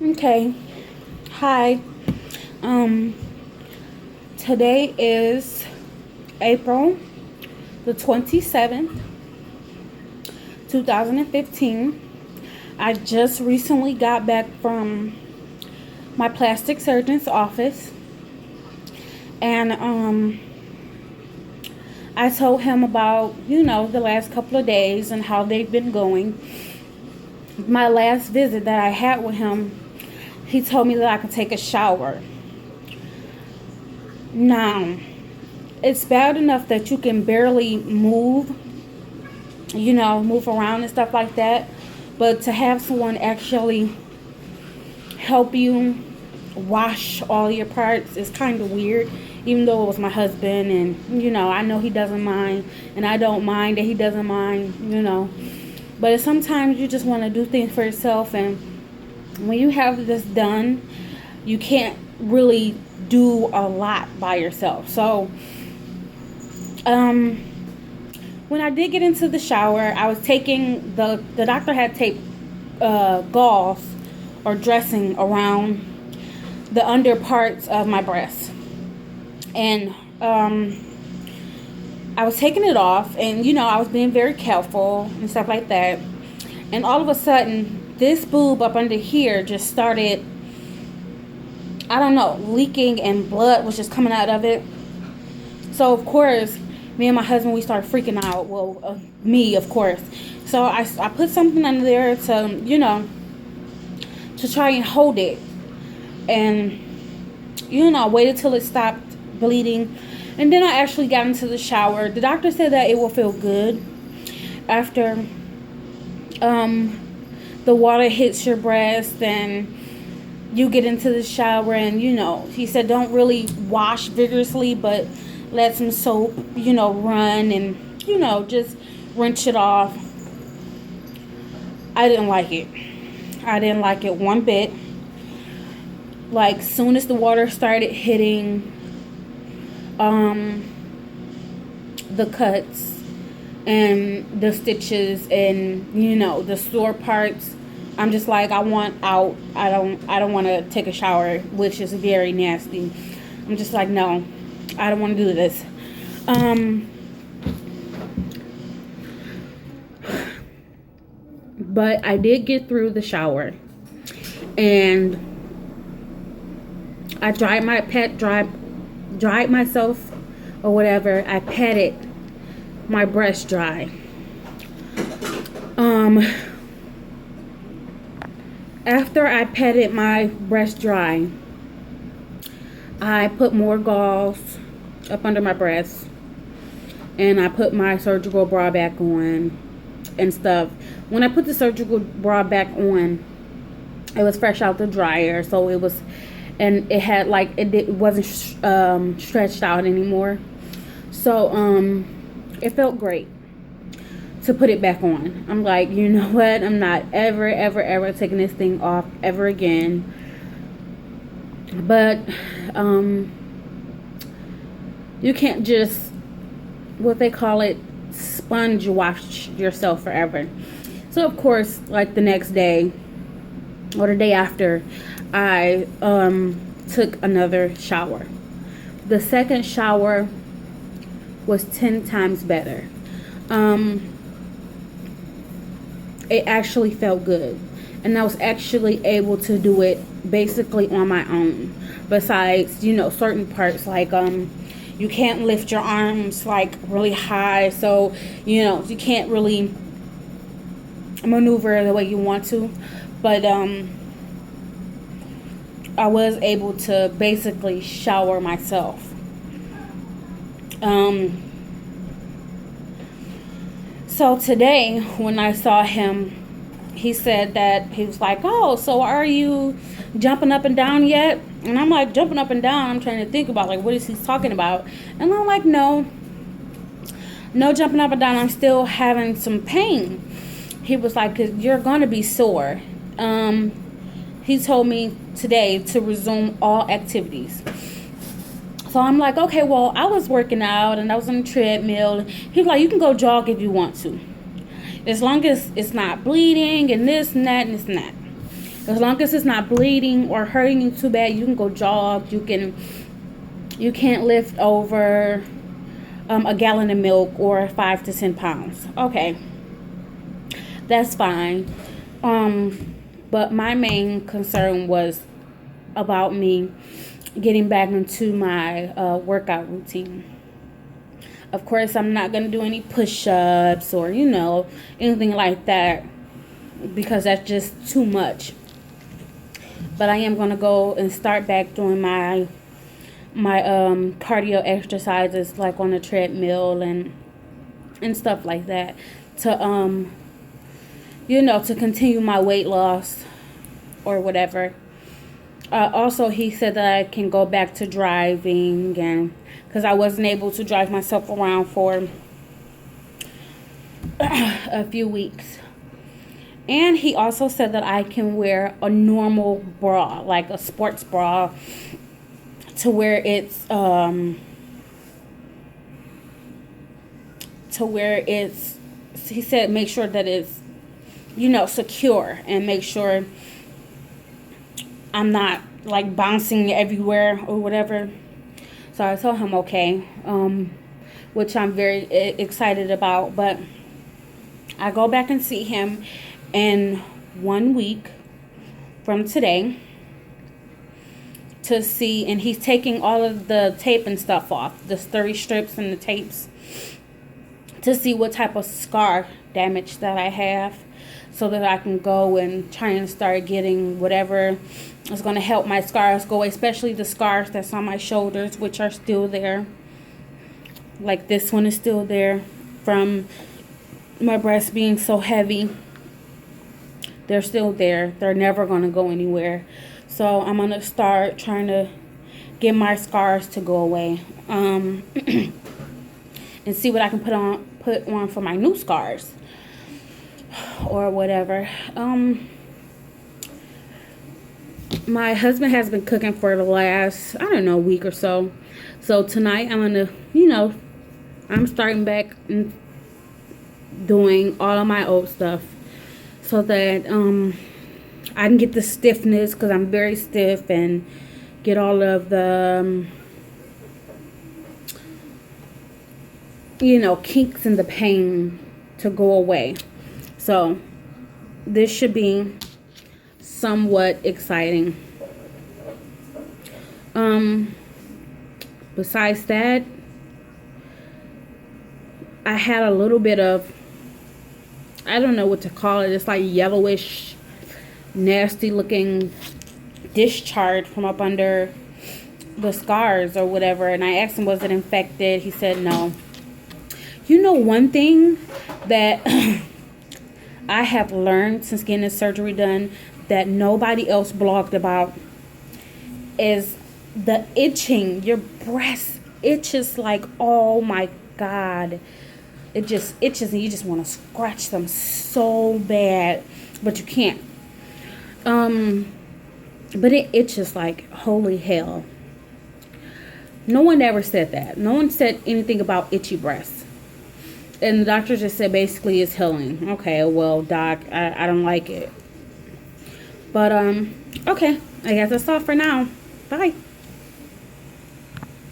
Okay. Hi. Um Today is April the 27th, 2015. I just recently got back from my plastic surgeon's office, and I told him about, the last couple of days and how they've been going. My last visit that I had with him, he told me that I could take a shower. Now, it's bad enough that you can barely move, move around and stuff like that. But to have someone actually help you wash all your parts is kind of weird. Even though it was my husband, and I know he doesn't mind, and I don't mind that he doesn't mind. But sometimes you just want to do things for yourself, and when you have this done, you can't really do a lot by yourself. So, um, when I did get into the shower, I was taking the doctor had taped gauze or dressing around the under parts of my breast, and I was taking it off, and I was being very careful and stuff like that. And all of a sudden, this boob up under here just started, I don't know, leaking, and blood was just coming out of it. So of course, me and my husband, we started freaking out. Well, me, of course. So I put something under there to try and hold it, and waited till it stopped bleeding, and then I actually got into the shower. The doctor said that it will feel good after the water hits your breast and you get into the shower. And he said don't really wash vigorously, but let some soap run, and just rinse it off. I didn't like it one bit. Like, soon as the water started hitting the cuts and the stitches and the sore parts, I'm just like, I want out. I don't want to take a shower, which is very nasty. I'm just like, no, I don't want to do this. But I did get through the shower, and I dried myself or whatever. I patted my breast dry. After I patted my breast dry, I put more gauze up under my breast, and I put my surgical bra back on and stuff. When I put the surgical bra back on, it was fresh out the dryer, so it was, and it had like it wasn't stretched out anymore. So it felt great to put it back on. I'm like, you know what? I'm not ever taking this thing off ever again. But you can't just, what they call it, sponge wash yourself forever. So of course, like the next day or the day after, I took another shower. The second shower was 10 times better. It actually felt good, and I was actually able to do it basically on my own. Besides, certain parts, like you can't lift your arms like really high, so you can't really maneuver the way you want to. But I was able to basically shower myself. So today, when I saw him, he said that he was like, "Oh, so are you jumping up and down yet?" And I'm like, jumping up and down. I'm trying to think about like what is he talking about, and I'm like, no jumping up and down. I'm still having some pain. He was like, "'Cause you're gonna be sore." He told me today to resume all activities. So I'm like, okay, well, I was working out and I was on the treadmill. He was like, you can go jog if you want to, as long as it's not bleeding and this and that and this and that. As long as it's not bleeding or hurting you too bad, you can go jog. You can't lift over a gallon of milk or 5 to 10 pounds. Okay, that's fine. But my main concern was about me getting back into my workout routine. Of course, I'm not going to do any push-ups or, anything like that, because that's just too much. But I am going to go and start back doing my cardio exercises, like on the treadmill and stuff like that, to to continue my weight loss or whatever. Also, he said that I can go back to driving, and because I wasn't able to drive myself around for a few weeks. And he also said that I can wear a normal bra, like a sports bra, to where it's he said make sure that it's secure, and make sure I'm not like bouncing everywhere or whatever. So I told him okay, which I'm very excited about. But I go back and see him in 1 week from today to see, and he's taking all of the tape and stuff off, the 30 strips and the tapes, to see what type of scar damage that I have, so that I can go and try and start getting whatever is going to help my scars go away, especially the scars that's on my shoulders, which are still there. Like this one is still there from my breasts being so heavy. They're still there. They're never going to go anywhere. So I'm going to start trying to get my scars to go away. And see what I can put on for my new scars or whatever. My husband has been cooking for the last, week or so. So tonight I'm going to, I'm starting back and doing all of my old stuff, so that I can get the stiffness, because I'm very stiff, and get all of the kinks and the pain to go away. So this should be somewhat exciting. Besides that, I had a little bit of, I don't know what to call it. It's like yellowish, nasty looking discharge from up under the scars or whatever. And I asked him, was it infected? He said no. One thing that I have learned since getting this surgery done that nobody else blogged about is the itching. Your breast itches like, oh my God. It just itches, and you just want to scratch them so bad, but you can't. But it itches like holy hell. No one ever said that. No one said anything about itchy breasts. And the doctor just said basically it's healing. Okay, well, doc, I don't like it. But, okay, I guess that's all for now. Bye.